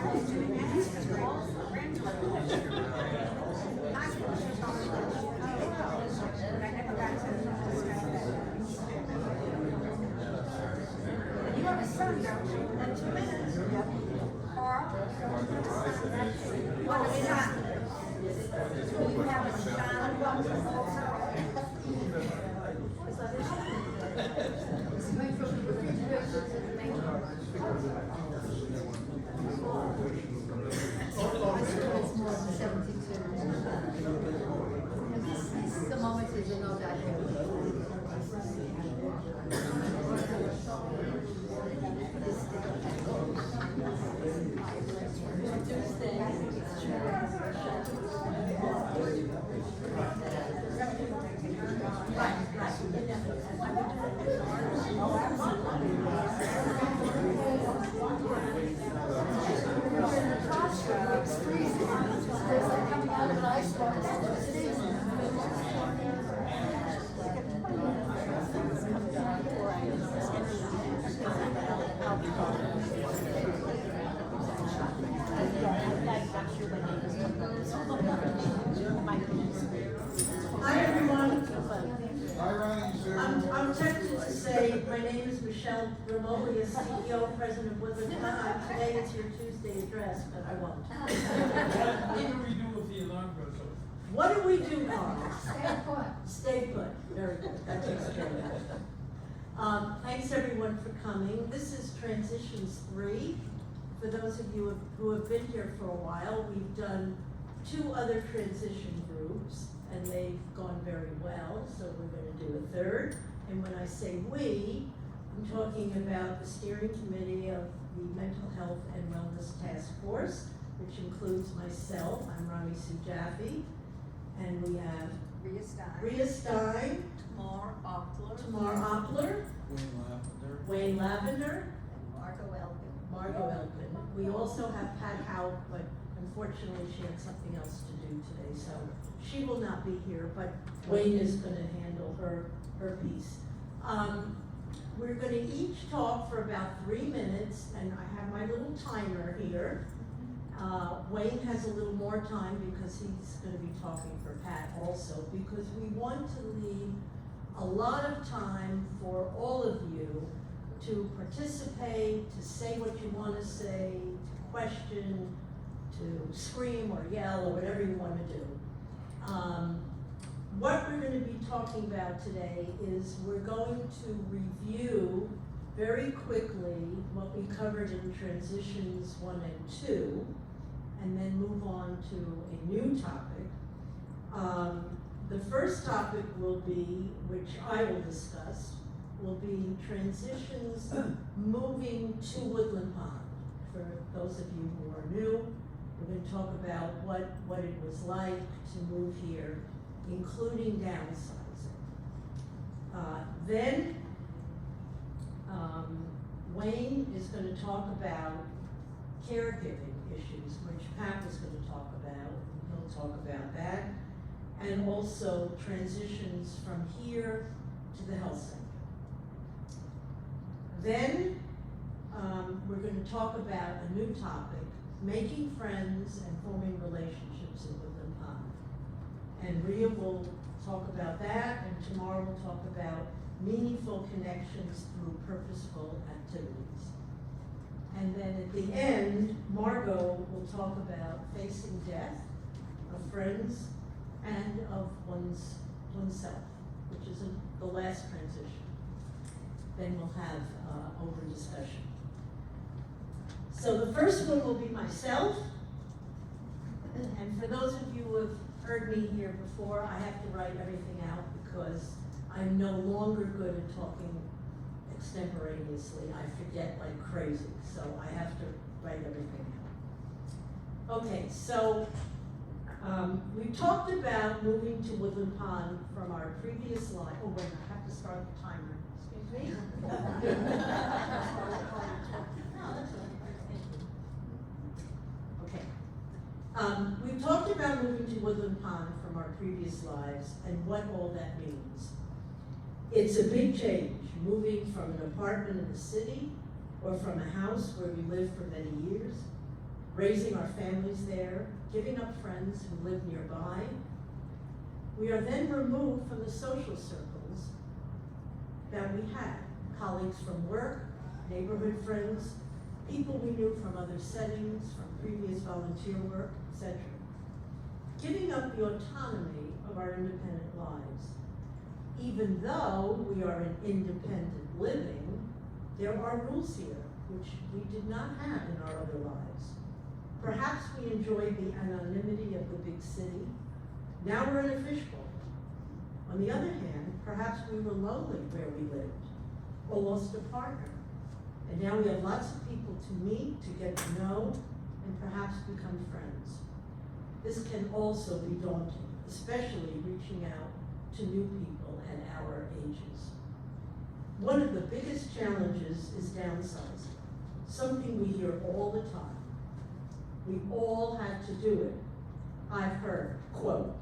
You have a son, don't you? In 2 minutes. Carl? What a son. You have a son also. The moment is you know that. Hi everyone. I'm tempted to say my name is Michelle Remolius, CEO, President of Woodland Pond. Today it's your Tuesday address, but I won't. What do we do if the alarm goes off? What do we do, Carl? Stay put. Stay put. Very good. That takes care of that. Thanks everyone for coming. This is Transitions 3. For those of you who have been here for a while, we've done 2 other transition groups, and they've gone very well, so we're going to do a 3rd. And when I say we, I'm talking about the steering committee of the Mental Health and Wellness Task Force, which includes myself. I'm Rami Sujaffi, and we have Rhea Stein, Tamar Opler. Tamar Opler, Wayne Lavender, Margot Elkin. We also have Pat Howe, but unfortunately she had something else to do today, so she will not be here, but Wayne is going to handle her piece. We're going to each talk for about 3 minutes, and I have my little timer here. Wayne has a little more time because he's going to be talking for Pat also, because we want to leave a lot of time for all of you to participate, to say what you want to say, to question, to scream or yell or whatever you want to do. What we're going to be talking about today is we're going to review very quickly what we covered in transitions 1 and 2, and then move on to a new topic. The first topic will be, which I will discuss, will be transitions moving to Woodland Pond. For those of you who are new, we're going to talk about what it was like to move here, including downsizing. Then Wayne is going to talk about caregiving issues, which Pat was going to talk about. He'll talk about that. And also transitions from here to the health center. Then we're going to talk about a new topic, making friends and forming relationships in Woodland Pond. And Rhea will talk about that, and tomorrow we'll talk about meaningful connections through purposeful activities. And then at the end, Margot will talk about facing death of friends and of oneself, which is the last transition. Then we'll have open discussion. So the first one will be myself. And for those of you who have heard me here before, I have to write everything out because I'm no longer good at talking extemporaneously. I forget like crazy, so I have to write everything out. Okay, so we talked about moving to Woodland Pond from our previous slide. Oh wait, I have to start the timer. Excuse me? No, that's okay. We talked about moving to Woodland Pond from our previous lives and what all that means. It's a big change, moving from an apartment in the city or from a house where we lived for many years raising our families there, giving up friends who live nearby. We are then removed from the social circles that we had, colleagues from work, neighborhood friends, people we knew from other settings, from previous volunteer work, etc. Giving up the autonomy of our independent lives. Even though we are in independent living, there are rules here which we did not have in our other lives. Perhaps we enjoyed the anonymity of the big city. Now we're in a fishbowl. On the other hand, perhaps we were lonely where we lived, or lost a partner. And now we have lots of people to meet, to get to know, and perhaps become friends. This can also be daunting, especially reaching out to new people at our ages. One of the biggest challenges is downsizing, something we hear all the time. We all had to do it. I've heard, quote,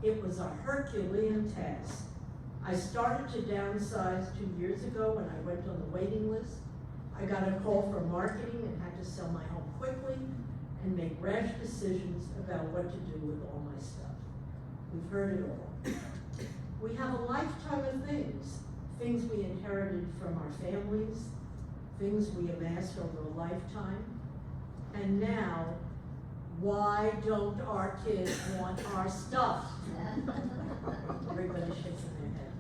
"It was a Herculean task. I started to downsize 2 years ago when I went on the waiting list. I got a call from marketing and had to sell my home quickly and make rash decisions about what to do with all my stuff." We've heard it all. We have a lifetime of things we inherited from our families, things we amassed over a lifetime. And now, why don't our kids want our stuff? Everybody's shaking their head.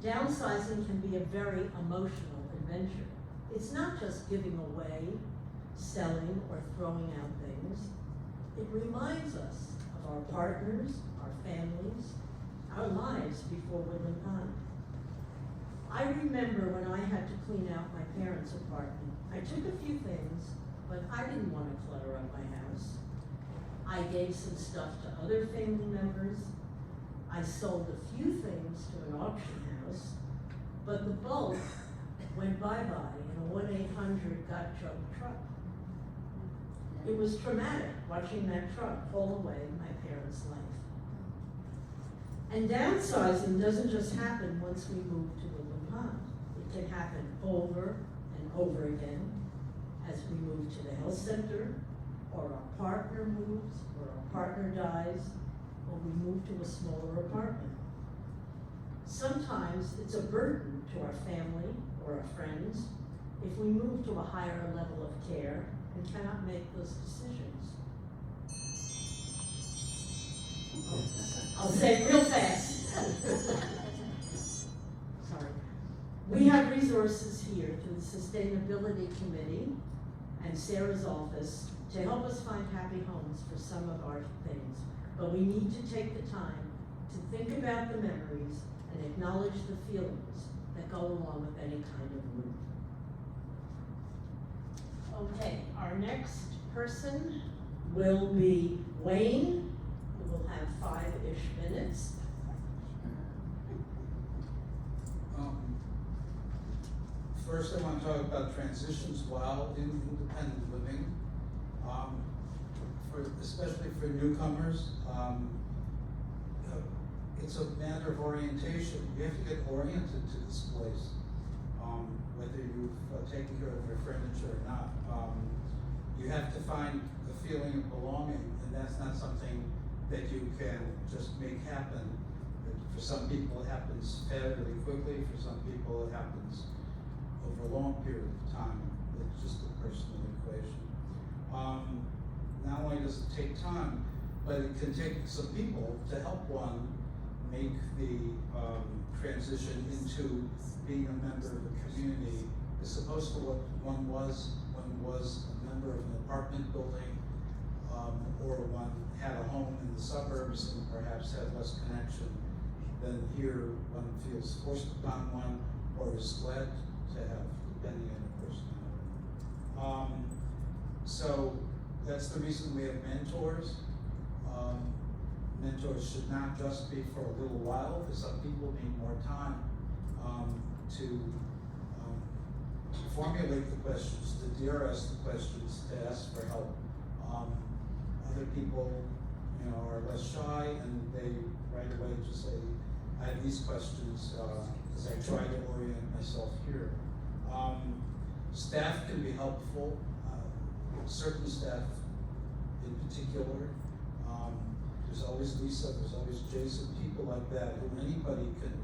Downsizing can be a very emotional adventure. It's not just giving away, selling, or throwing out things. It reminds us of our partners, our families, our lives before Woodland Pond. I remember when I had to clean out my parents' apartment. I took a few things, but I didn't want to clutter up my house. I gave some stuff to other family members. I sold a few things to an auction house, but the bulk went bye-bye in a 1-800-GOT-JUNK truck. It was traumatic watching that truck haul away my parents' life. And downsizing doesn't just happen once we move to Woodland Pond. It can happen over and over again as we move to the health center, or our partner moves, or our partner dies, or we move to a smaller apartment. Sometimes it's a burden to our family or our friends if we move to a higher level of care and cannot make those decisions. I'll say it real fast. Sorry. We have resources here through the Sustainability Committee and Sarah's office to help us find happy homes for some of our things. But we need to take the time to think about the memories and acknowledge the feelings that go along with any kind of move. Okay, our next person will be Wayne, who will have 5-ish minutes. First, I want to talk about transitions while in independent living. Especially for newcomers, it's a matter of orientation. You have to get oriented to this place, whether you've taken care of your furniture or not. You have to find a feeling of belonging, and that's not something that you can just make happen. For some people, it happens fairly quickly. For some people, it happens over a long period of time. It's just a personal equation. Not only does it take time, but it can take some people to help one make the transition into being a member of a community, as opposed to what one was when was a member of an apartment building, or one had a home in the suburbs and perhaps had less connection. Then here one feels forced upon one, or is glad to have, depending on the personality. So that's the reason we have mentors. Mentors should not just be for a little while, because some people need more time to formulate the questions, to dare ask the questions, to ask for help. Other people, are less shy, and they right away just say, I have these questions, as I try to orient myself here. Staff can be helpful. certain staff in particular. There's always Lisa, there's always Jason, people like that who anybody can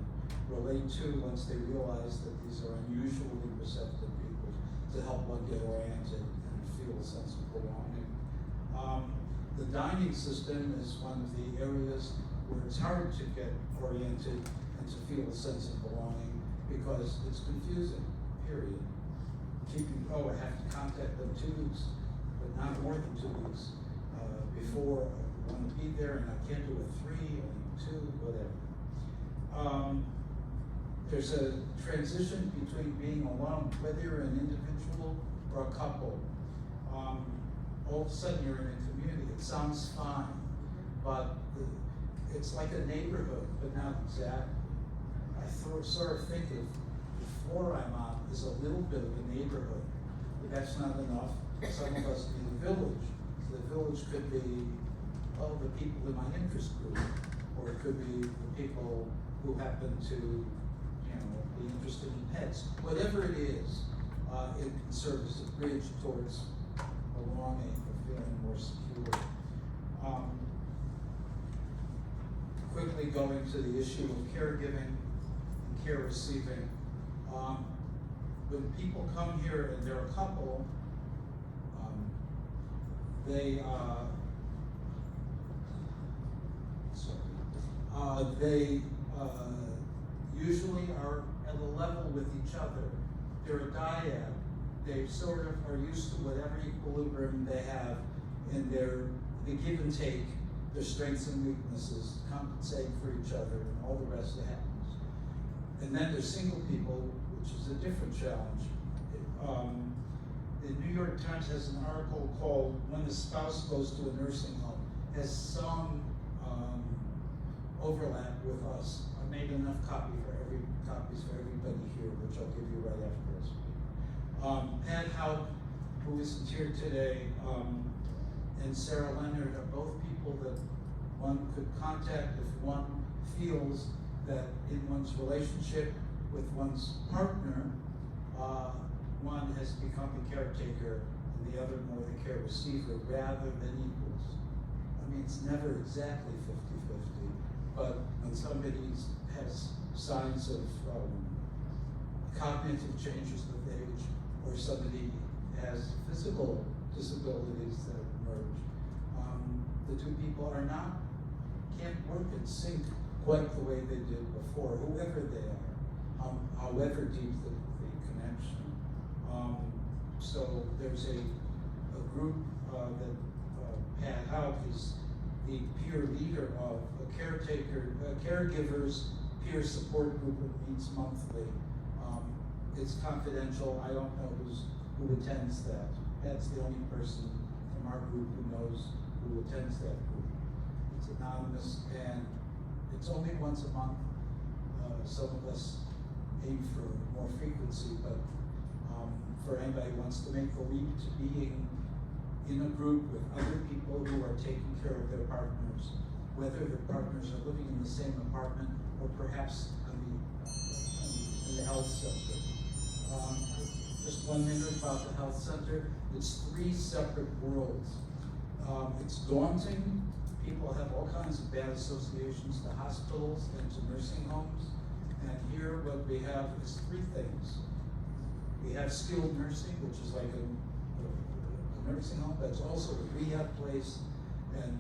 relate to once they realize that these are unusually receptive people to help one get oriented and feel a sense of belonging. The dining system is one of the areas where it's hard to get oriented and to feel a sense of belonging because it's confusing, period. I have to contact them 2 weeks, but not more than 2 weeks before I want to be there, and I can't do a 3 or 2, whatever. There's a transition between being alone, whether you're an individual or a couple. All of a sudden you're in a community. It sounds fine, but it's like a neighborhood, but not exactly. I sort of think of the floor I'm on is a little bit of a neighborhood, but that's not enough. Some of us need a village. So the village could be the people in my interest group, or it could be the people who happen to, be interested in pets. Whatever it is, it can serve as a bridge towards belonging or feeling more secure. Quickly going to the issue of caregiving and care receiving. When people come here and they're a couple, they usually are at a level with each other. They're a dyad. They sort of are used to whatever equilibrium they have in the give and take, their strengths and weaknesses, compensate for each other, and all the rest that happens. And then there's single people, which is a different challenge. The New York Times has an article called "When the Spouse Goes to a Nursing Home," has some overlap with us. I made enough copies for everybody here, which I'll give you right after this. Pat Houck, who isn't here today, and Sarah Leonard are both people that one could contact if one feels that in one's relationship with one's partner, one has become the caretaker and the other more the care receiver rather than equals. I mean, it's never exactly 50-50, but when somebody has signs of cognitive changes with age, or somebody has physical disabilities that emerge, the two people can't work in sync quite the way they did before, whoever they are, however deep the connection. So there's a group that Pat Houck is the peer leader of, a caregiver's peer support group that meets monthly. It's confidential. I don't know who attends that. That's the only person from our group who knows who attends that group. It's anonymous, and it's only once a month. Some of us aim for more frequency, but for anybody who wants to make the leap to being in a group with other people who are taking care of their partners, whether their partners are living in the same apartment or perhaps in the health center. Just 1 minute about the health center. It's 3 separate worlds. It's daunting. People have all kinds of bad associations to hospitals and to nursing homes. And here what we have is 3 things. We have skilled nursing, which is like a nursing home, but it's also a rehab place, and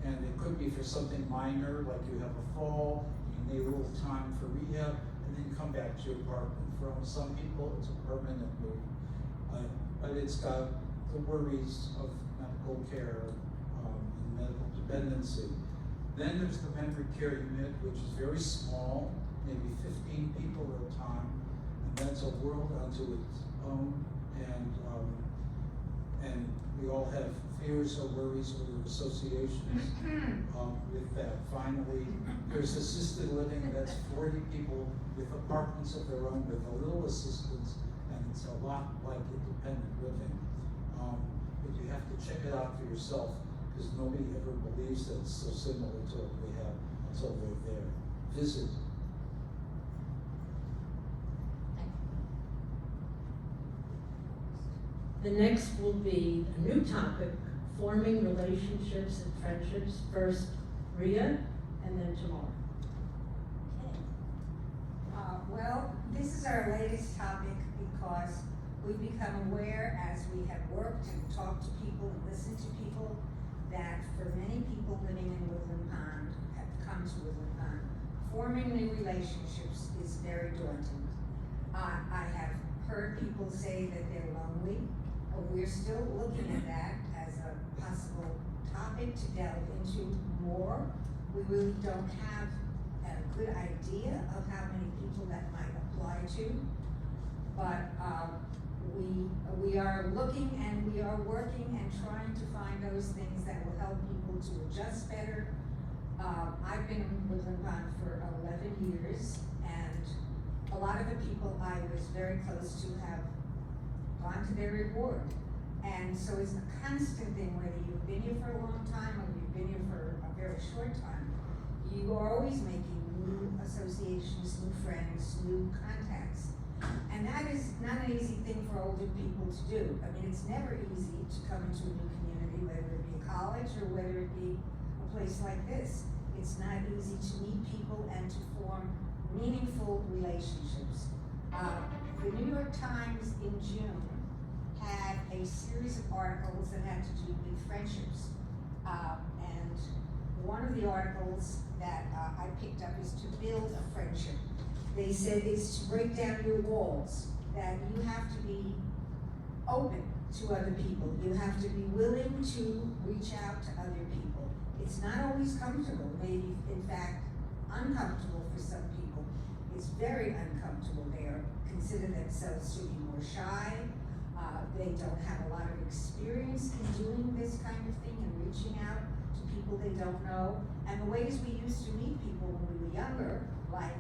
it could be for something minor, like you have a fall, you need a little time for rehab, and then come back to your apartment. For some people, it's a permanent move, but it's got the worries of medical care and medical dependency. Then there's the memory care unit, which is very small, maybe 15 people at a time, and that's a world unto its own, and we all have fears or worries or associations with that. Finally, there's assisted living. That's 40 people with apartments of their own with a little assistance, and it's a lot like independent living. But you have to check it out for yourself, because nobody ever believes that it's so similar to what we have until they're there. Visit. The next will be a new topic, forming relationships and friendships. First, Rhea, and then Tamara. Okay. Well, this is our latest topic because we've become aware as we have worked and talked to people and listened to people that for many people living in Woodland Pond, have come to Woodland Pond, forming new relationships is very daunting. I have heard people say that they're lonely. We're still looking at that as a possible topic to delve into more. We really don't have a good idea of how many people that might apply to. But we are looking and we are working and trying to find those things that will help people to adjust better. I've been in Woodland Pond for 11 years, and a lot of the people I was very close to have gone to their reward. And so it's a constant thing, whether you've been here for a long time or you've been here for a very short time, you are always making new associations, new friends, new contacts. And that is not an easy thing for older people to do. I mean, it's never easy to come into a new community, whether it be a college or whether it be a place like this. It's not easy to meet people and to form meaningful relationships. The New York Times in June had a series of articles that had to do with friendships. And one of the articles that I picked up is to build a friendship. They said it's to break down your walls, that you have to be open to other people. You have to be willing to reach out to other people. It's not always comfortable, maybe in fact uncomfortable for some people. It's very uncomfortable. They consider themselves to be more shy. They don't have a lot of experience in doing this kind of thing and reaching out to people they don't know. And the ways we used to meet people when we were younger, like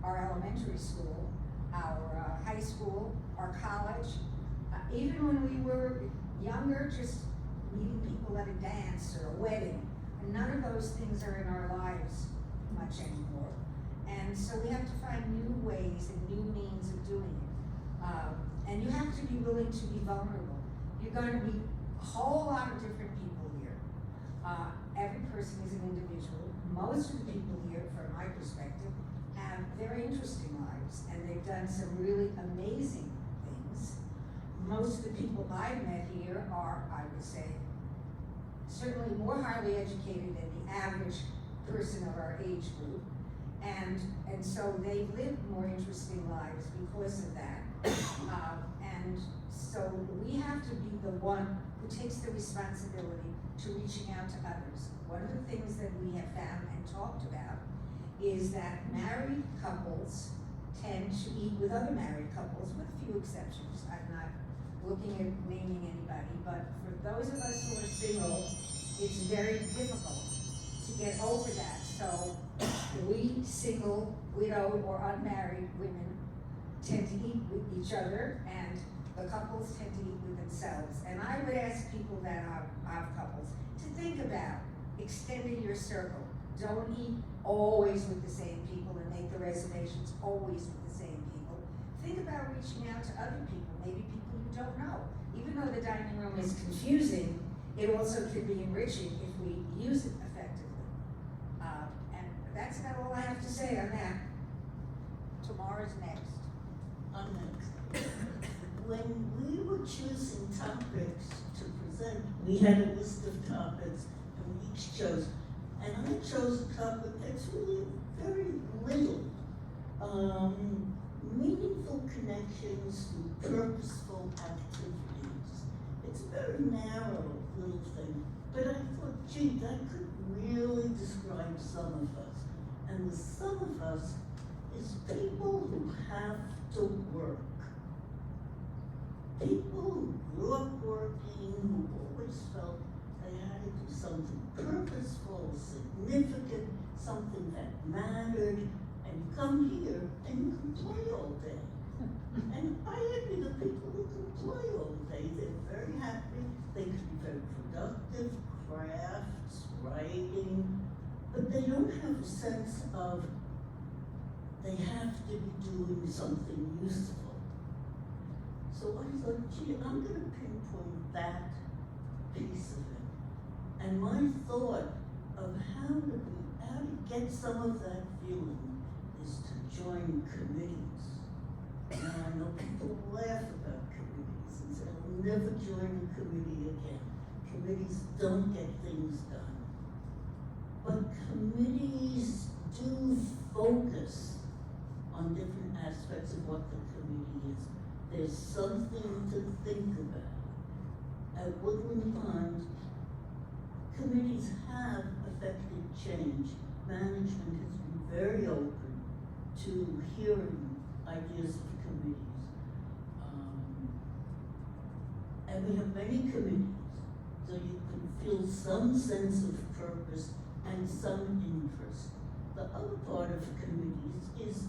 our elementary school, our high school, our college, even when we were younger, just meeting people at a dance or a wedding. And none of those things are in our lives much anymore. And so we have to find new ways and new means of doing it. And you have to be willing to be vulnerable. You're going to meet a whole lot of different people here. Every person is an individual. Most of the people here, from my perspective, have very interesting lives, and they've done some really amazing things. Most of the people I've met here are, I would say, certainly more highly educated than the average person of our age group. And so they've lived more interesting lives because of that. And so we have to be the one who takes the responsibility to reaching out to others. One of the things that we have found and talked about is that married couples tend to eat with other married couples, with a few exceptions. I'm not looking at naming anybody, but for those of us who are single, it's very difficult to get over that. So we single, widowed, or unmarried women tend to eat with each other, and the couples tend to eat with themselves. And I would ask people that have couples to think about extending your circle. Don't eat always with the same people and make the reservations always with the same people. Think about reaching out to other people, maybe people you don't know. Even though the dining room is confusing, it also can be enriching if we use it effectively. And that's about all I have to say on that. Tomorrow's next. I'm next. When we were choosing topics to present, we had a list of topics and we each chose. And I chose a topic that's really very little. Meaningful connections through purposeful activities. It's a very narrow little thing, but I thought, gee, that could really describe some of us. And the some of us is people who have to work. People who grew up working, who always felt they had to do something purposeful, significant, something that mattered, and you come here and you can play all day. And I envy the people who can play all day. They're very happy, they can be very productive, crafts, writing, but they don't have a sense of they have to be doing something useful. So So I thought, gee, I'm gonna pinpoint that piece of it. And my thought of how to get some of that feeling is to join committees. Now, I know people laugh about committees and say, I'll never join a committee again. Committees don't get things done. But committees do focus on different aspects of what the committee is. There's something to think about. At Woodland Pond, committees have affected change. Management has been very open to hearing ideas of committees. And we have many committees, so you can feel some sense of purpose and some interest. The other part of committees is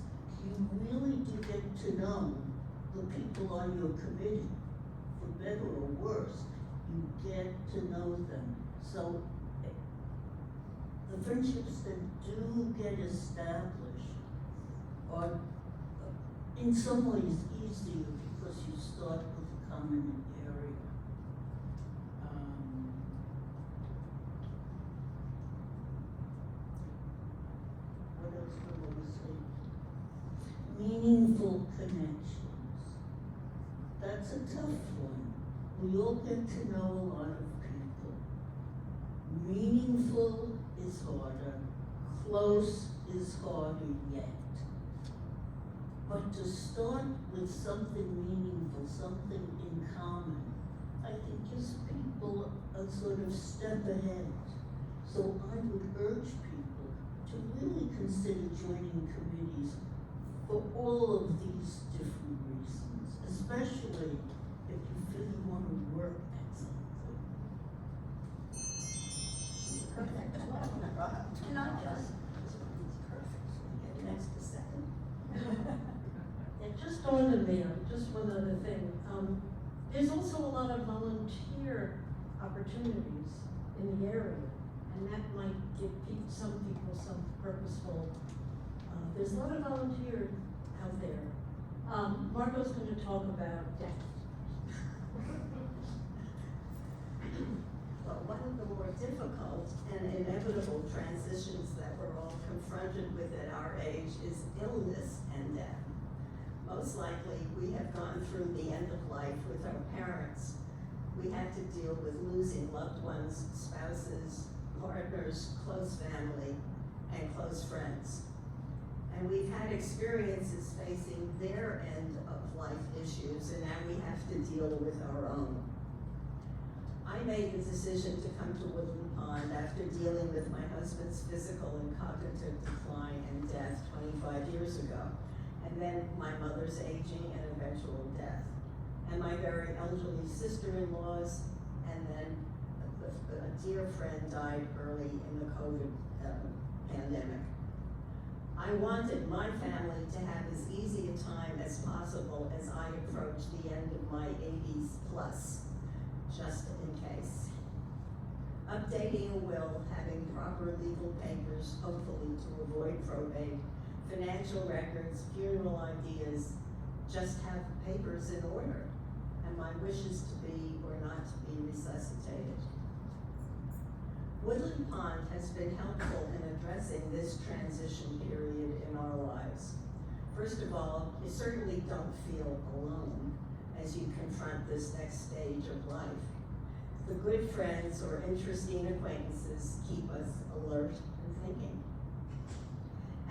you really do get to know the people on your committee, for better or worse. You get to know them. So the friendships that do get established are in some ways easier because you start with a common area. What else do I want to say? Meaningful connections. That's a tough one. We all get to know a lot of people. Meaningful is harder. Close is harder yet. But to start with something meaningful, something in common, I think gives people a sort of step ahead. So I would urge people to really consider joining committees for all of these different reasons, especially if you feel you want to work at something. And I just, Next a second. It just dawned on me, just one other thing. There's also a lot of volunteer opportunities in the area, and that might give some people some purposeful, there's a lot of volunteers out there. Margot's gonna talk about death. Well, one of the more difficult and inevitable transitions that we're all confronted with at our age is illness and death. Most likely, we have gone through the end of life with our parents. We had to deal with losing loved ones, spouses, partners, close family, and close friends. And we've had experiences facing their end of life issues, and now we have to deal with our own. I made the decision to come to Woodland Pond after dealing with my husband's physical and cognitive decline and death 25 years ago, and then my mother's aging and eventual death, and my very elderly sister-in-laws, and then a dear friend died early in the COVID pandemic. I wanted my family to have as easy a time as possible as I approached the end of my 80s plus, just in case. Updating a will, having proper legal papers, hopefully to avoid probate, financial records, funeral ideas, just have papers in order, and my wishes to be or not to be resuscitated. Woodland Pond has been helpful in addressing this transition period in our lives. First of all, you certainly don't feel alone as you confront this next stage of life. The good friends or interesting acquaintances keep us alert and thinking.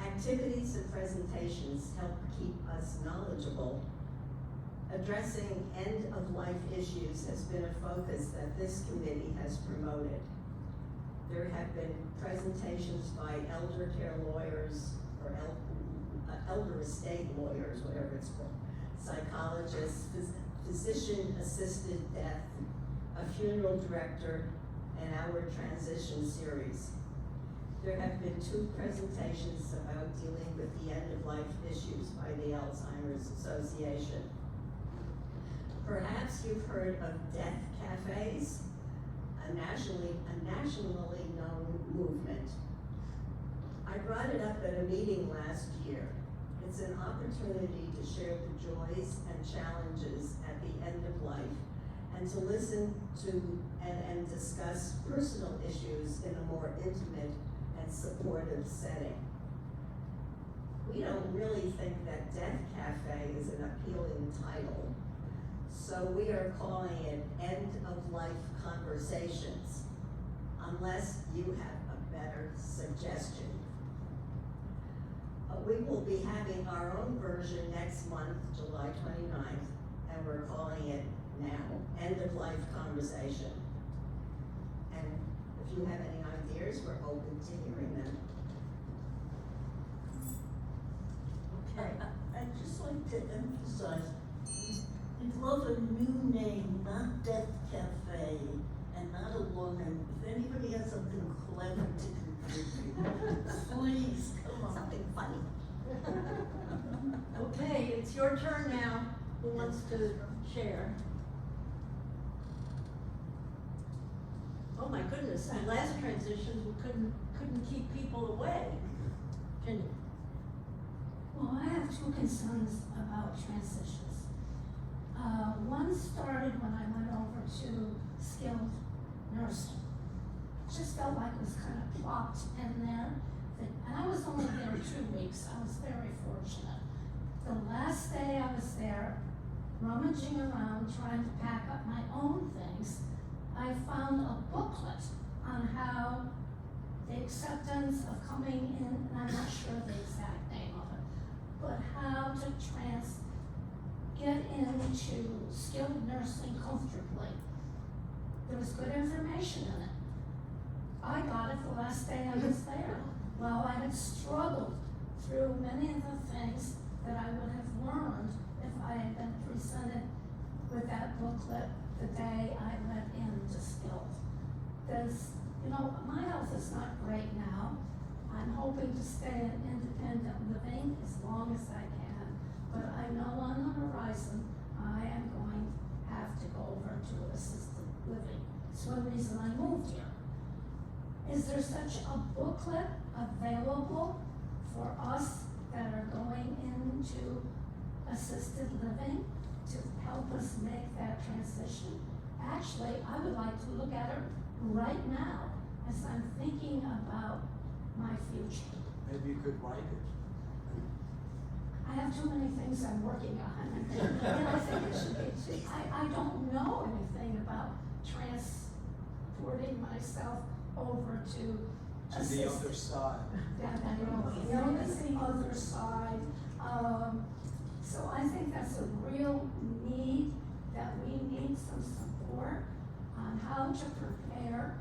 Activities and presentations help keep us knowledgeable. Addressing end-of-life issues has been a focus that this committee has promoted. There have been presentations by elder care lawyers or elder estate lawyers, whatever it's called, psychologists, physician-assisted death, a funeral director, and our transition series. There have been 2 presentations about dealing with the end-of-life issues by the Alzheimer's Association. Perhaps you've heard of death cafes, a nationally known movement. I brought it up at a meeting last year, It's an opportunity to share the joys and challenges at the end of life and to listen to and discuss personal issues in a more intimate and supportive setting. We don't really think that Death Cafe is an appealing title, so we are calling it End of Life Conversations, unless you have a better suggestion. We will be having our own version next month, July 29th, and we're calling it now, End of Life Conversation. And if you have any ideas, we're open to hearing them. Okay. I'd just like to emphasize, we'd love a new name, not Death Cafe, and not a long name. If anybody has something clever to contribute, please, come on. Something funny. Okay, it's your turn now. Who wants to share? Oh my goodness, our last transitions, we couldn't keep people away. Jenny? Well, I have two concerns about transitions. One started when I went over to skilled nursing. Just felt like it was kind of plopped in there. And I was only there 2 weeks. I was very fortunate. The last day I was there, rummaging around, trying to pack up my own things, I found a booklet on how the acceptance of coming in, and I'm not sure the exact name of it, but how to get into skilled nursing comfortably. There was good information in it. I got it the last day I was there. Well, I had struggled through many of the things that I would have learned if I had been presented with that booklet the day I went into skilled. There's, my health is not great now. I'm hoping to stay in independent living as long as I can, but I know on the horizon I am going to have to go over to assisted living. It's one reason I moved here. Is there such a booklet available for us that are going into assisted living to help us make that transition? Actually, I would like to look at it right now as I'm thinking about my future. Maybe you could write it. I have too many things I'm working on, and I think it should be, I don't know anything about transporting myself over to To the assisted. other side. That I know is the other side. So I think that's a real need, that we need some support on how to prepare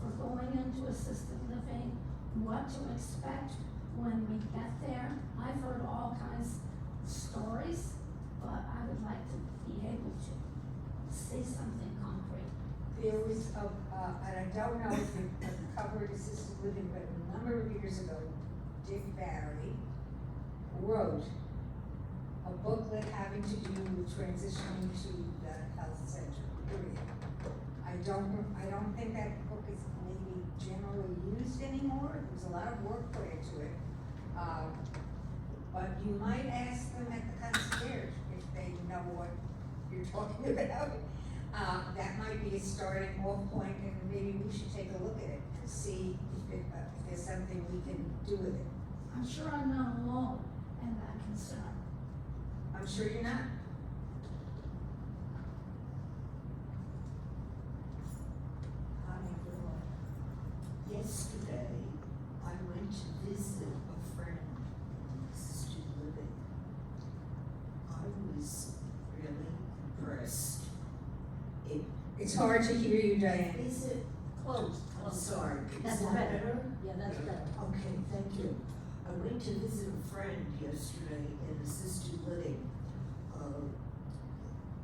for going into assisted living, what to expect when we get there. I've heard all kinds of stories, but I would like to be able to see something concrete. There was and I don't know if it covered assisted living, but a number of years ago, Dick Barry wrote a booklet having to do with transitioning to the health center, period. I don't think that book is maybe generally used anymore. There's a lot of work put into it. But you might ask them at the concierge if they know what you're talking about. That might be a starting off point, and maybe we should take a look at it and see if there's something we can do with it. I'm sure I'm not alone in that concern. I'm sure you're not. Hi, everyone. Yesterday, I went to visit a friend in assisted living. I was really impressed. It's hard to hear you, Diane. Is it close? I'm sorry. That's Is that better. Yeah, that's better. Okay, thank you. I went to visit a friend yesterday in assisted living.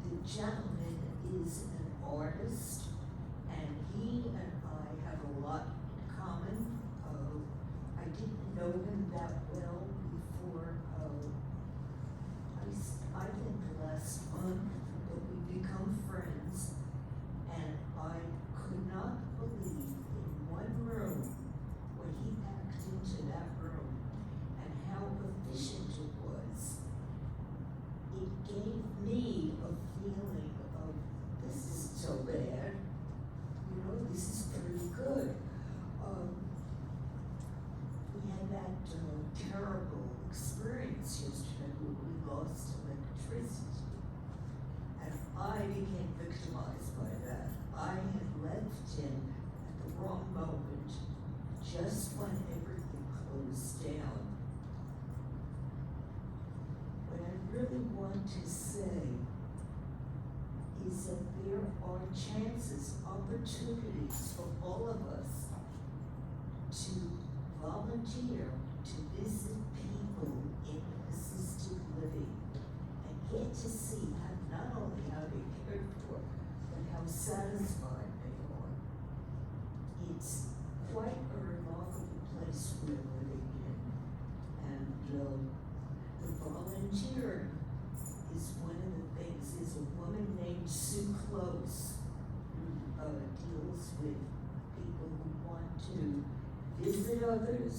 The gentleman is an artist, and he and I have a lot in common. I didn't know him that well before, I think last month, but we become friends, and I could not believe in one room when he packed into that room and how efficient it was. want to say is that there are chances, opportunities for all of us to volunteer to visit people in assisted living and get to see not only how they're cared for, but how satisfied they are. It's quite a remarkable place we're living in. And the volunteering is one of the things. There's a woman named Sue Close who deals with people who want to visit others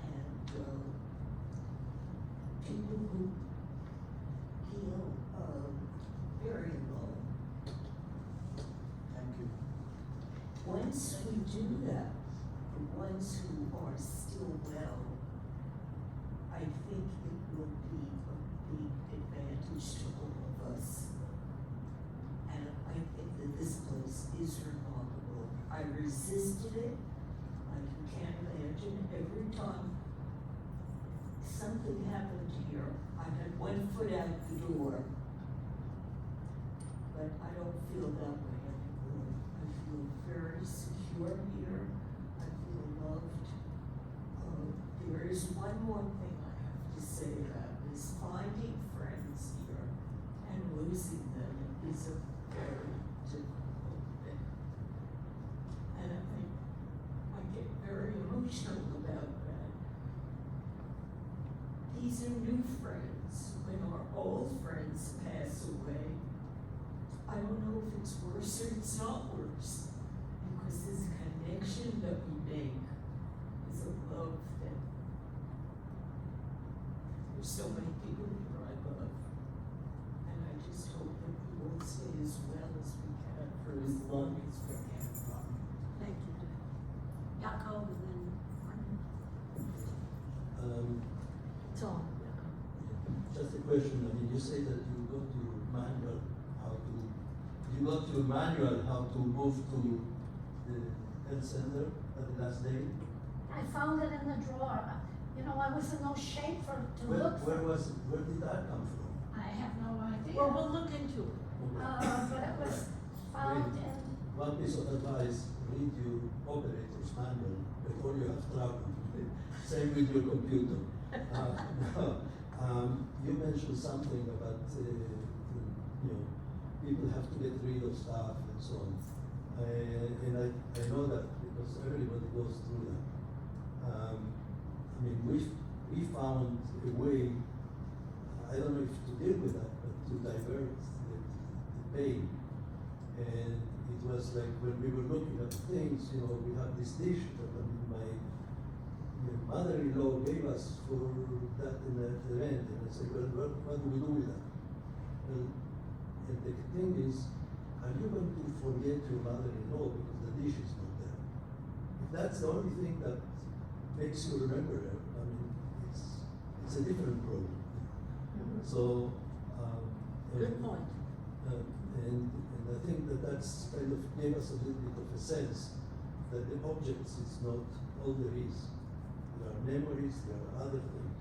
and people who feel very alone. Thank you. Once we do that, the ones who are still well, I think it will be a big advantage to all of us. And I think that this place is remarkable. I resisted it. I can't imagine every time something happened here, I had one foot out the door. But I don't feel that way anymore. I feel very secure here. I feel loved. There is one more thing I have to say about this. Finding friends here and losing them is a very difficult thing. And I get very emotional about that. These are new friends. When our old friends pass away, I don't know if it's worse or it's not worse, because this connection that we make is a love that there's so many people here I love, and I just hope that we will stay as well as we can for as long as we can. Thank you. Jacob and then Martin. It's on. Just a question, I mean, you say that you got your manual how to move to the health center at the last day? I found it in the drawer. You know, I was in no shape to Where look for. where did that come from? I have no idea. Well, we'll look into it. But it was found in, One piece of advice, read your operator's manual before you have trouble. Same with your computer. You mentioned something about, people have to get rid of stuff and so on. And I know that because everybody goes through that. I mean, we found a way, I don't know if to deal with that, but to divert the pain. And it was like when we were looking at things, we have this dish that my mother-in-law gave us for that in the event. And I said, well, what do we do with that? Well, and the thing is, are you going to forget your mother-in-law because the dish is not there? If that's the only thing that makes you remember her, I mean, it's a different problem. Mm-hmm. So, Good point. And I think that's kind of gave us a little bit of a sense that the objects is not all there is. There are memories, there are other things.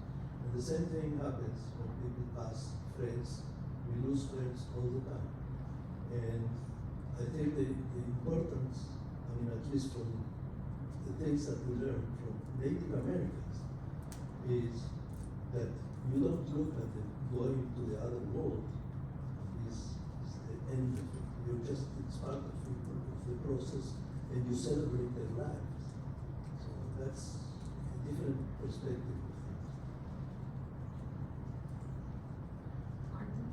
And the same thing happens when people pass friends. We lose friends all the time. And I think the importance, at least from the things that we learn from Native Americans, is that you don't look at it going to the other world is the end of it. It's part of the process, and you celebrate their lives. So that's a different perspective of things. Martin.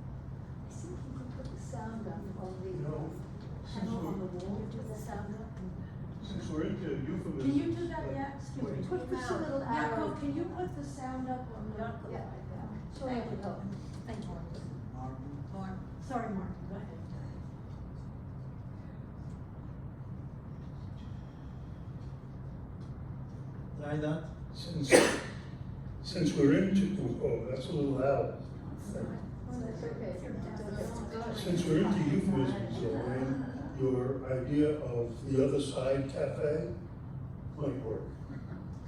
I think you could put the sound up on the No, panel on the wall. Put the sound up. Since we're into euphemisms. Can you do that yet? Excuse me. Put the little arrow. Jacob, can you put the sound up on the? Yeah. Sure, I can help. Thank you. Mark. Sorry, Mark, go ahead. Try that. Since we're into, that's a little loud. Well, that's okay. Since we're into euphemisms, Lorraine, your idea of the other side cafe might work.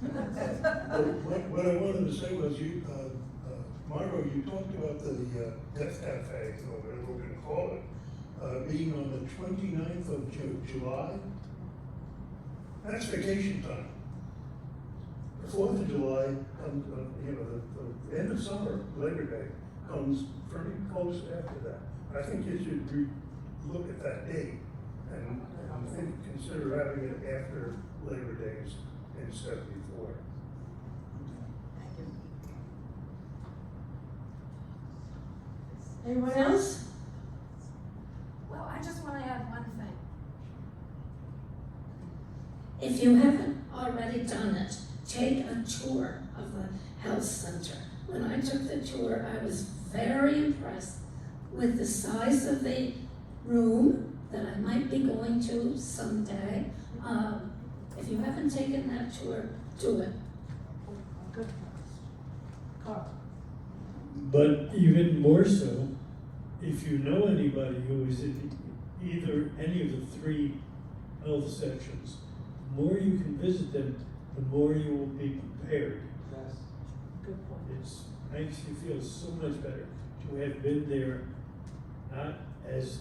What I wanted to say was Margot, you talked about the Death Cafe, or whatever we're gonna call it, being on the 29th of July. That's vacation time. The 4th of July comes, the end of summer, Labor Day, comes pretty close after that. I think you should look at that date and consider having it after Labor Days instead of before. Anyone else? Well, I just wanna add one thing. If you haven't already done it, take a tour of the health center. When I took the tour, I was very impressed with the size of the room that I might be going to someday. If you haven't taken that tour, do it. Good. Carl? But even more so, if you know anybody who is in either any of the 3 health sections, the more you can visit them, the more you will be prepared. Yes. Good point. It makes you feel so much better to have been there, not as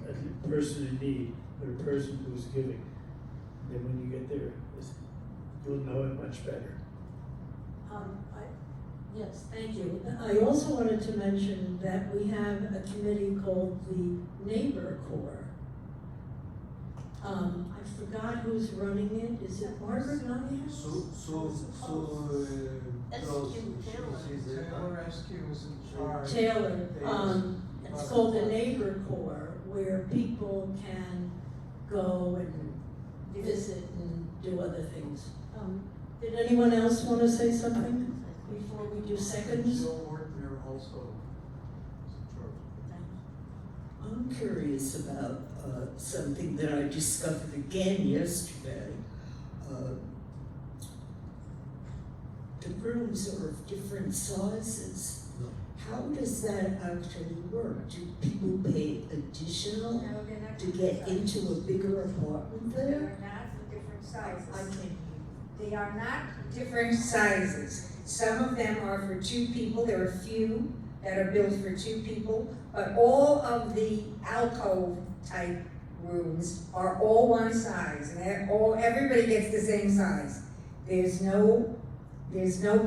a person in need, but a person who's giving. Then when you get there, you'll know it much better. Yes, thank you. I also wanted to mention that we have a committee called the Neighbor Corps. I forgot who's running it. Is it Margaret Nunn? Taylor Rescue is in charge. Taylor. It's called the Neighbor Corps, where people can go and visit and do other things. Did anyone else want to say something before we do seconds? Bill Ortner also is in charge. I'm curious about something that I discovered again yesterday. The rooms are of different sizes. No. How does that actually work? Do people pay additional No, they're not to different get sizes. into a bigger apartment They there? are not different sizes. I can't. They are not different sizes. Some of them are for 2 people, there are a few that are built for 2 people, but all of the alcove type rooms are all one size, and everybody gets the same size. There's no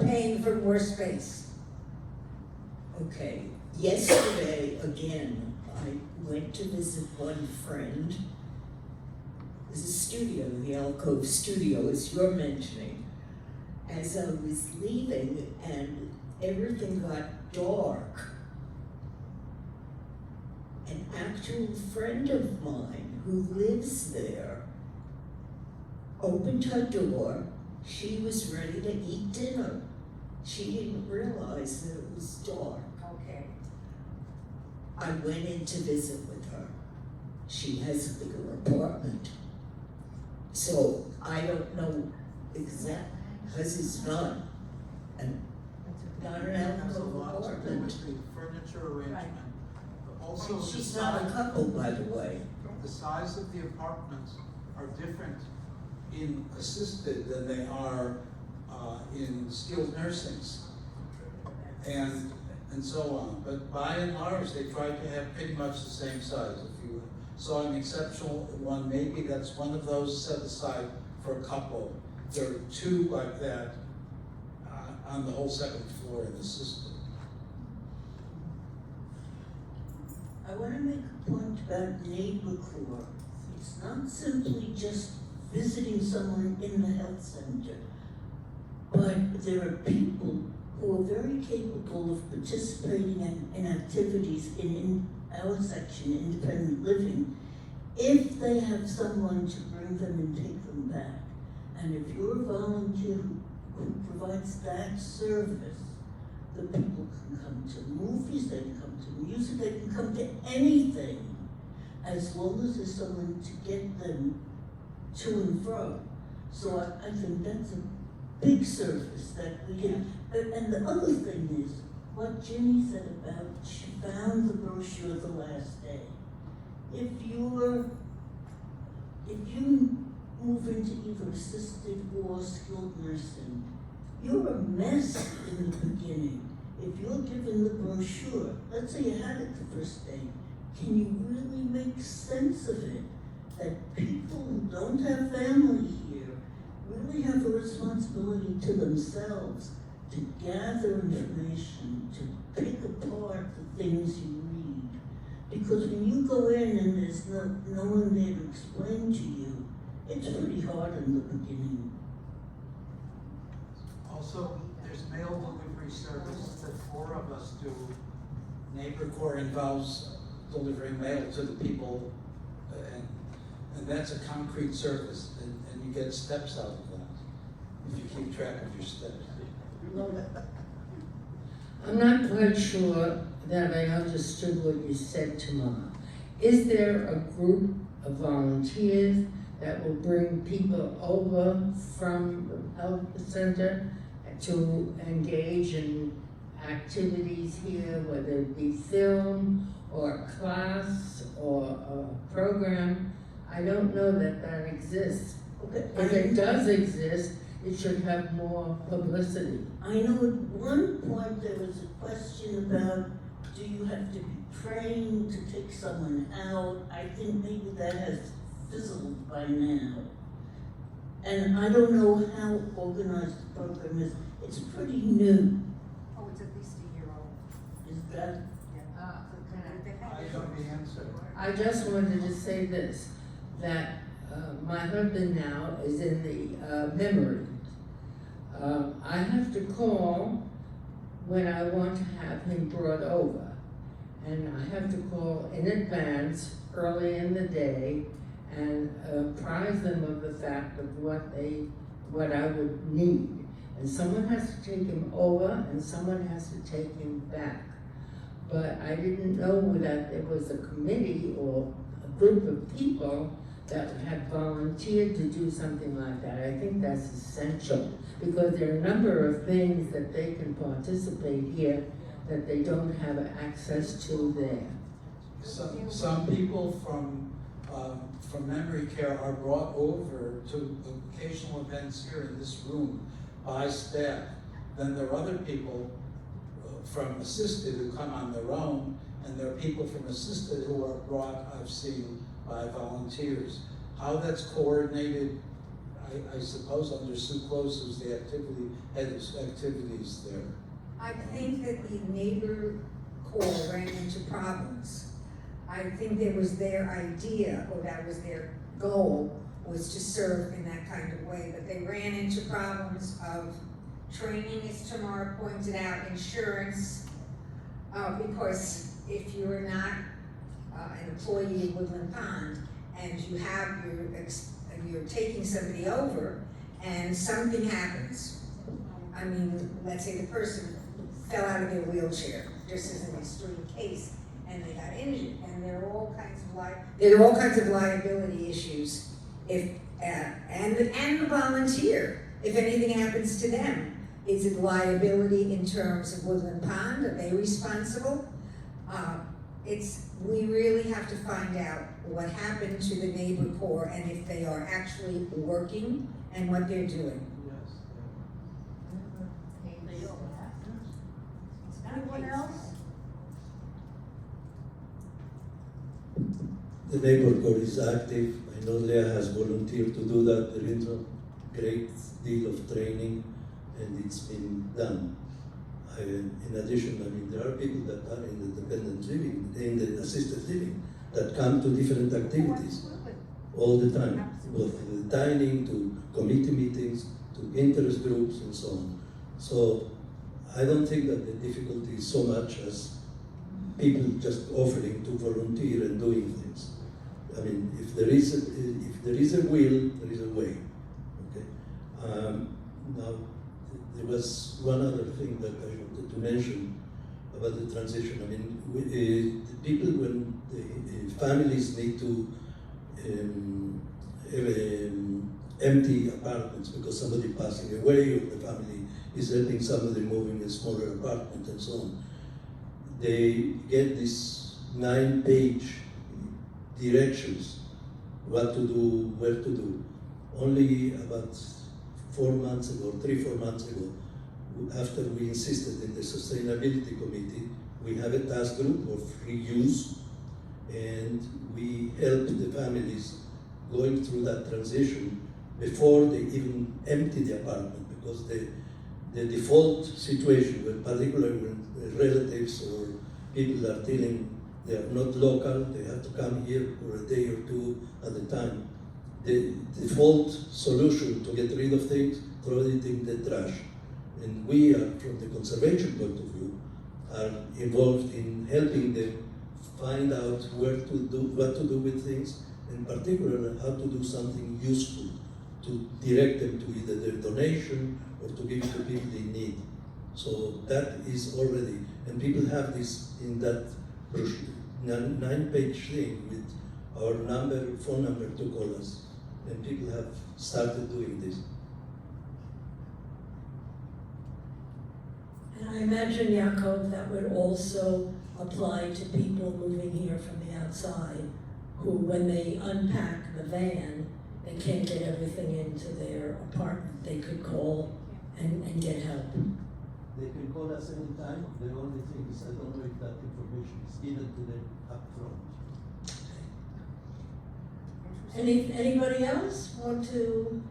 paying for more space. Okay, yesterday, again, I went to visit one friend. There's a studio, the Alcove Studio, as you're mentioning. As I was leaving and everything got dark, an actual friend of mine who lives there opened her door. She was ready to eat dinner. She didn't realize that it was dark. Okay. I went in to visit with her. She has a bigger apartment. So I don't know exactly, because it's not an Has a lot to do apartment. with the furniture arrangement. But also And the she's not a size, couple, by the way. the size of the apartments are different in assisted than they are in skilled nursings and so on. But by and large, they try to have pretty much the same size. If you saw an exceptional one, maybe that's one of those set aside for a couple. There are 2 like that on the whole 2nd floor in assisted. I want to make a point about neighbor corps. It's not simply just visiting someone in the health center, but there are people who are very capable of participating in activities in our section, independent living, if they have someone to bring them and take them back. And if you're a volunteer who provides that service, the people can come to movies, they can come to music, they can come to anything, as long as there's someone to get them to and fro. So I think that's a big service that we get. And the other thing is, what Ginny said about, she found the brochure the last day. If you move into either assisted or skilled nursing, you're a mess in the beginning. if you're given the brochure, let's say you had it the first day, can you really make sense of it? That people who don't have family here really have a responsibility to themselves to gather information, to pick apart the things you read. Because when you go in and there's no one there to explain to you, it's pretty hard in the beginning. Also, there's mail delivery service that 4 of us do. Neighbor Corps involves delivering mail to the people, and that's a concrete service, and you get steps out of that, if you keep track of your steps. I'm not quite sure that I understood what you said, Tamara. Is there a group of volunteers that will bring people over from the health center to engage in activities here, whether it be film or a class or a program? I don't know that that exists. If it does exist, it should have more publicity. I know at one point there was a question about, do you have to be trained to take someone out? I think maybe that has fizzled by now. And I don't know how organized the program is. It's pretty new. Oh, it's at least a year old. Is that? I don't the answer. I just wanted to say this, that my husband now is in the memory. I have to call when I want to have him brought over. And I have to call in advance, early in the day, and apprise them of the fact of what I would need. And someone has to take him over and someone has to take him back. But I didn't know that there was a committee or a group of people that had volunteered to do something like that. I think that's essential because there are a number of things that they can participate here that they don't have access to there. Some people from memory care are brought over to occasional events here in this room by staff. Then there are other people from assisted who come on their own, and there are people from assisted who are brought, I've seen, by volunteers. How that's coordinated, I suppose under Sue Close, who's the head of activities there. I think that the neighbor corps ran into problems. I think it was their idea, or that was their goal, was to serve in that kind of way, but they ran into problems of training, as Tamara pointed out, insurance, because if you're not an employee of Woodland Pond and you have you're taking somebody over and something happens, I mean, let's say the person fell out of their wheelchair, just as an extreme case, and they got injured, and there are all kinds of liability issues if and the volunteer, if anything happens to them. Is it liability in terms of Woodland Pond? Are they responsible? We really have to find out what happened to the neighbor corps and if they are actually working and what they're doing. Anyone else? The neighbor corps is active. I know Leah has volunteered to do that. There is a great deal of training, and it's been done. In addition, I mean, there are people that are in the dependent living, in the assisted living, that come to different activities all the time, both the dining to committee meetings, to interest groups and so on. So I don't think that the difficulty is so much as people just offering to volunteer and doing things. I mean, if there is a will, there is a way. Okay. Now, there was one other thing that I wanted to mention about the transition. I mean, the people, when the families need to empty apartments because somebody passing away or the family is helping somebody moving a smaller apartment and so on, they get this 9-page directions, what to do, where to do. Only about 4 months ago, 3-4 months ago, after we insisted in the sustainability committee, we have a task group of reuse, and we help the families going through that transition before they even empty the apartment, because the default situation, when particularly when relatives or people are telling they are not local, they have to come here for a day or two at a time, the default solution to get rid of things, throw it in the trash. And we are, from the conservation point of view, are involved in helping them find out what to do with things, and particularly how to do something useful to direct them to either their donation or to give to people in need. So that is already, and people have this in that brochure, 9-page thing with our phone number to call us, and people have started doing this. And I imagine, Yaakov, that would also apply to people moving here from the outside, who, when they unpack the van, they can't get everything into their apartment. They could call and get help. They can call us anytime. The only thing is, I don't know if that information is given to them up front. Anybody else want to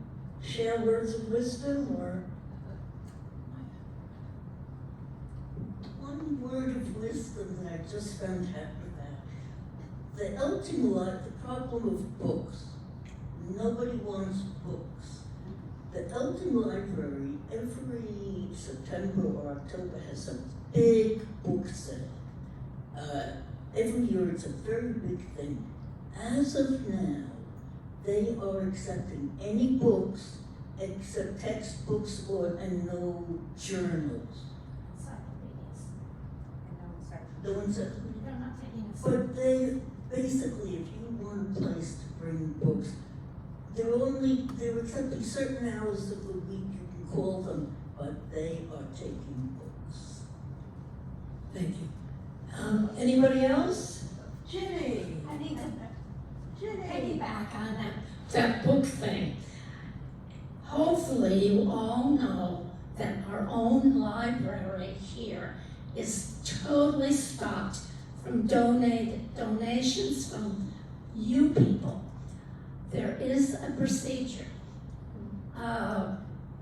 share words of wisdom or? One word of wisdom that I just found out about. The ultimate, the problem of books. Nobody wants books. The Elton Library, every September or October, has a big book sale. Every year it's a very big thing. As of now, they are accepting any books except textbooks and no journals. No encyclopedias. They're not taking it. But they, basically, if you want a place to bring books, they're accepting certain hours of the week, you can call them, but they are taking books. Thank you. Anybody else? Ginny? I need to Ginny? piggyback on that book thing. Hopefully you all know that our own library here is totally stopped from donations from you people. There is a procedure.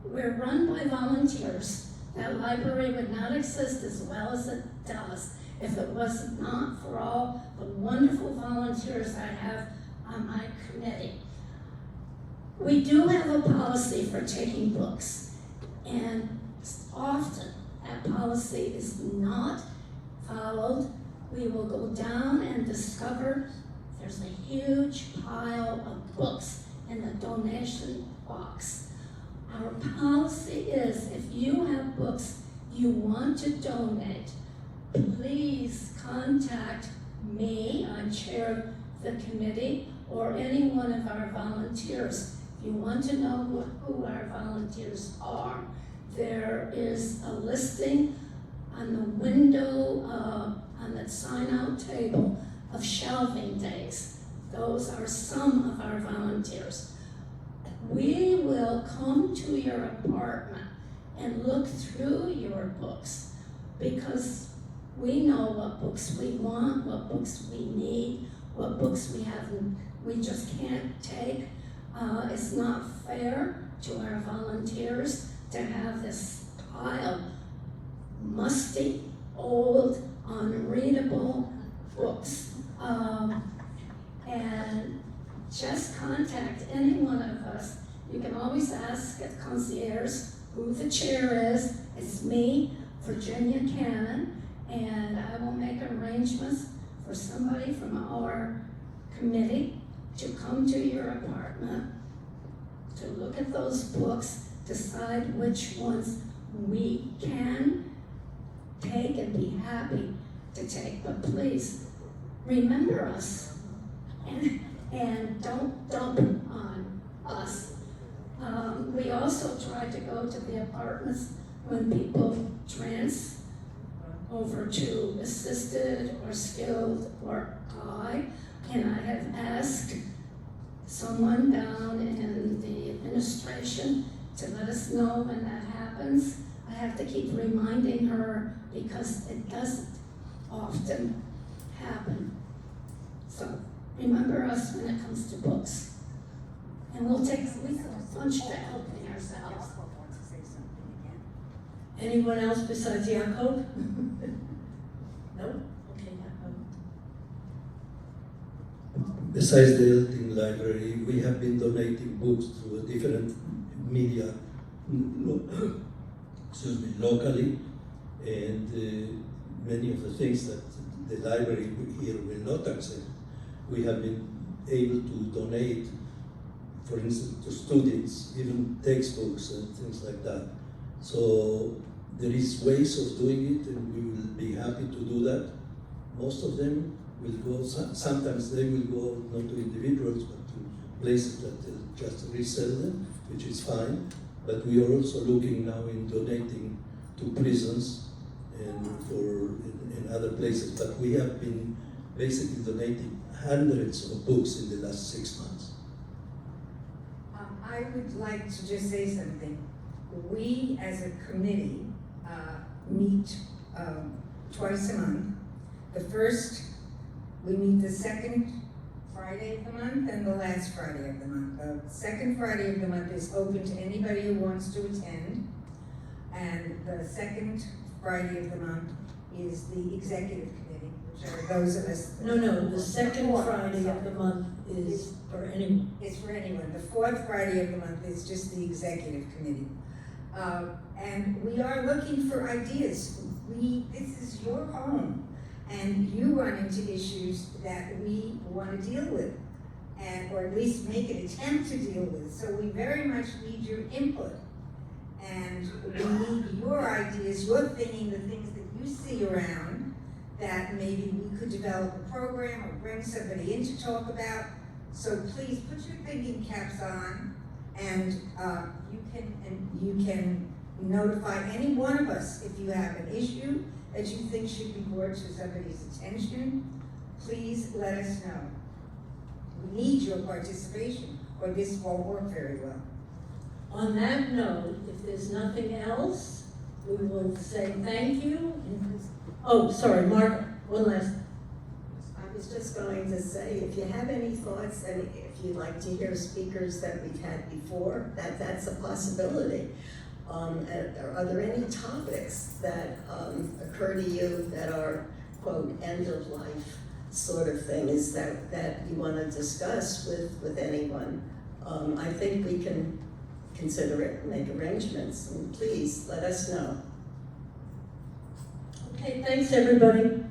We're run by volunteers. That library would not exist as well as it does if it was not for all the wonderful volunteers I have on my committee. We do have a policy for taking books, and often that policy is not followed. We will go down and discover there's a huge pile of books in the donation box. Our policy is, if you have books you want to donate, please contact me, I'm chair of the committee, or any one of our volunteers. If you want to know who our volunteers are, there is a listing on the window, on the sign-out table of shelving days. Those are some of our volunteers. We will come to your apartment and look through your books, because we know what books we want, what books we need, what books we just can't take. It's not fair to our volunteers to have this pile, musty, old, unreadable books. And just contact any one of us. You can always ask at concierge who the chair is. It's me, Virginia Cannon, and I will make arrangements for somebody from our committee to come to your apartment, to look at those books, decide which ones we can take and be happy to take. But please, remember us and don't dump on us. We also try to go to the apartments when people trans over to assisted or skilled or high, and I have asked someone down in the administration to let us know when that happens. I have to keep reminding her because it doesn't often happen. So remember us when it comes to books. And we'll take a lunch to helping ourselves. Jacob wants to say something again. Anyone else besides Jacob? No? Okay, Jacob. Besides the Elting Library, we have been donating books to different media, locally, and many of the things that the library here will not accept, we have been able to donate, for instance, to students, even textbooks and things like that. So there is ways of doing it, and we will be happy to do that. Most of them will go, sometimes they will go not to individuals, but to places that just resell them, which is fine. But we are also looking now in donating to prisons and in other places. But we have been basically donating hundreds of books in the last 6 months. I would like to just say something. We, as a committee, meet twice a month. We meet the second Friday of the month and the last Friday of the month. The second Friday of the month is open to anybody who wants to attend. And the second Friday of the month is the executive committee, which are those of us. No, the second Friday of the month is for anyone. It's for anyone. The fourth Friday of the month is just the executive committee. And we are looking for ideas. This is your home, and you run into issues that we want to deal with, or at least make an attempt to deal with. So we very much need your input, and we need your ideas, your thinking, the things that you see around that maybe we could develop a program or bring somebody in to talk about. So please put your thinking caps on, and you can notify any one of us if you have an issue that you think should be brought to somebody's attention. Please let us know. We need your participation, or this won't work very well. On that note, if there's nothing else, we will say thank you. Oh, sorry, Mark, one last. I was just going to say, if you have any thoughts, and if you'd like to hear speakers that we've had before, that's a possibility. Are there any topics that occur to you that are, quote, end of life sort of things that you want to discuss with anyone? I think we can consider it and make arrangements, and please let us know. Okay, thanks everybody.